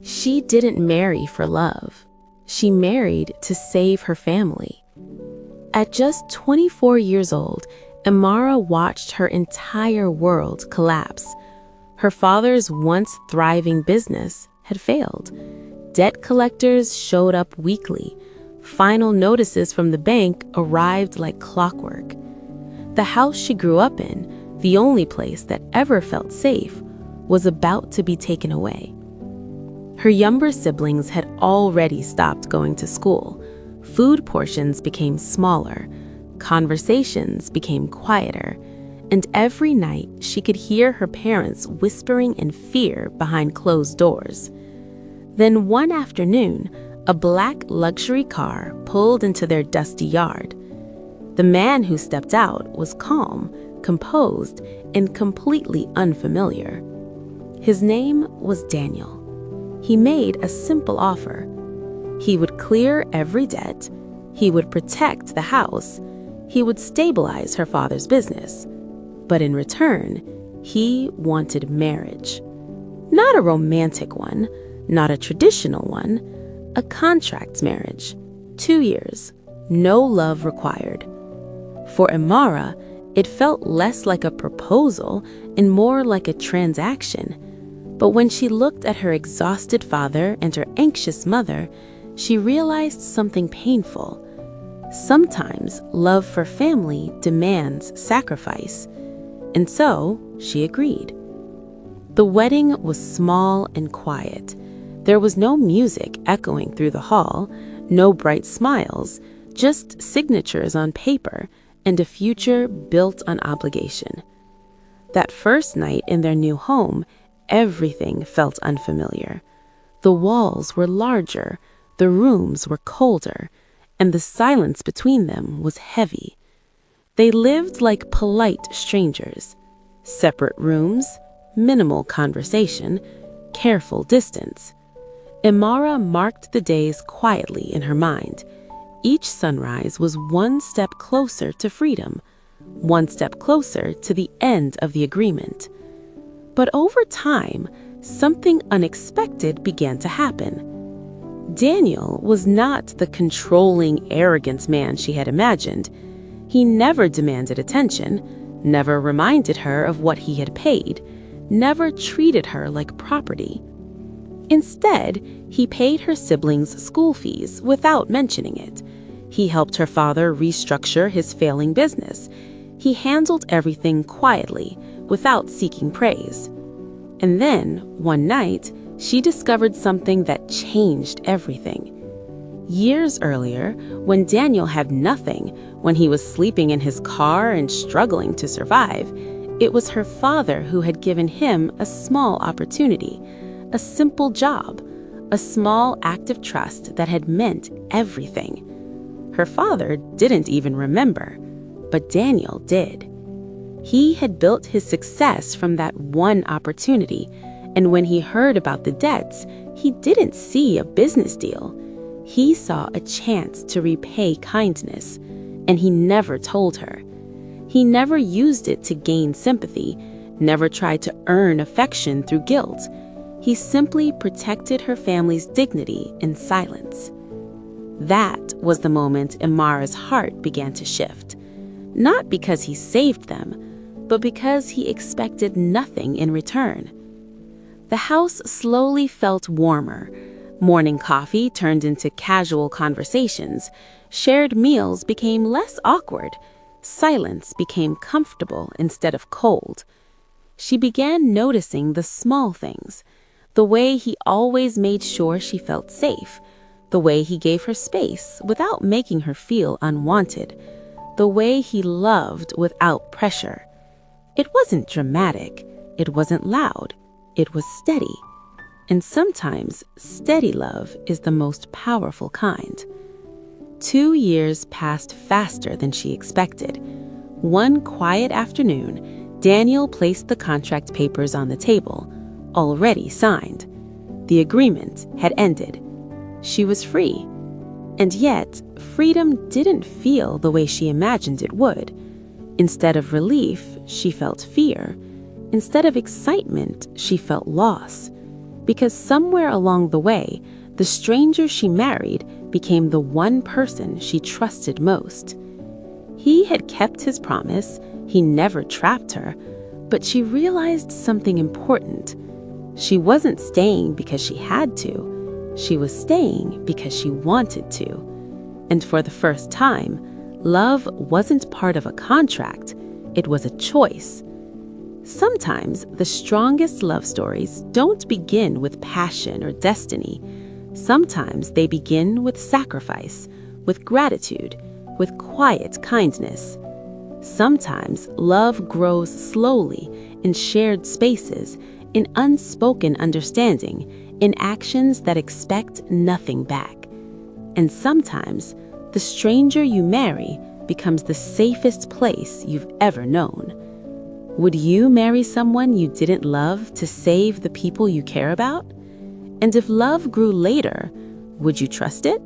She didn't marry for love. She married to save her family. At just 24 years old, Amara watched her entire world collapse. Her father's once thriving business had failed. Debt collectors showed up weekly. Final notices from the bank arrived like clockwork. The house she grew up in, the only place that ever felt safe, was about to be taken away. Her younger siblings had already stopped going to school. Food portions became smaller. Conversations became quieter. And every night she could hear her parents whispering in fear behind closed doors. Then one afternoon, a black luxury car pulled into their dusty yard. The man who stepped out was calm, composed, and completely unfamiliar. His name was Daniel. He made a simple offer. He would clear every debt. He would protect the house. He would stabilize her father's business. But in return, he wanted marriage. Not a romantic one, not a traditional one, a contract marriage. 2 years, no love required. For Amara, it felt less like a proposal and more like a transaction. But when she looked at her exhausted father and her anxious mother, she realized something painful. Sometimes love for family demands sacrifice. And so she agreed. The wedding was small and quiet. There was no music echoing through the hall, no bright smiles, just signatures on paper and a future built on obligation. That first night in their new home, everything felt unfamiliar. The walls were larger, the rooms were colder, and the silence between them was heavy. They lived like polite strangers. Separate rooms, minimal conversation, careful distance. Amara marked the days quietly in her mind. Each sunrise was one step closer to freedom, one step closer to the end of the agreement. But over time, something unexpected began to happen. Daniel was not the controlling, arrogant man she had imagined. He never demanded attention, never reminded her of what he had paid, never treated her like property. Instead, he paid her siblings' school fees without mentioning it. He helped her father restructure his failing business. He handled everything quietly, without seeking praise. And then, one night, she discovered something that changed everything. Years earlier, when Daniel had nothing, when he was sleeping in his car and struggling to survive, it was her father who had given him a small opportunity, a simple job, a small act of trust that had meant everything. Her father didn't even remember, but Daniel did. He had built his success from that one opportunity, and when he heard about the debts, he didn't see a business deal. He saw a chance to repay kindness, and he never told her. He never used it to gain sympathy, never tried to earn affection through guilt. He simply protected her family's dignity in silence. That was the moment Amara's heart began to shift. Not because he saved them, but because he expected nothing in return. The house slowly felt warmer. Morning coffee turned into casual conversations. Shared meals became less awkward. Silence became comfortable instead of cold. She began noticing the small things. The way he always made sure she felt safe. The way he gave her space without making her feel unwanted. The way he loved without pressure. It wasn't dramatic. It wasn't loud. It was steady. And sometimes steady love is the most powerful kind. 2 years passed faster than she expected. One quiet afternoon, Daniel placed the contract papers on the table, already signed. The agreement had ended. She was free. And yet, freedom didn't feel the way she imagined it would. Instead of relief, she felt fear. Instead of excitement, she felt loss. because somewhere along the way, the stranger she married became the one person she trusted most. He had kept his promise, he never trapped her, but she realized something important. She wasn't staying because she had to. She was staying because she wanted to. And for the first time, love wasn't part of a contract, it was a choice. Sometimes the strongest love stories don't begin with passion or destiny. Sometimes they begin with sacrifice, with gratitude, with quiet kindness. Sometimes love grows slowly in shared spaces, in unspoken understanding, in actions that expect nothing back. And sometimes the stranger you marry becomes the safest place you've ever known. Would you marry someone you didn't love to save the people you care about? And if love grew later, would you trust it?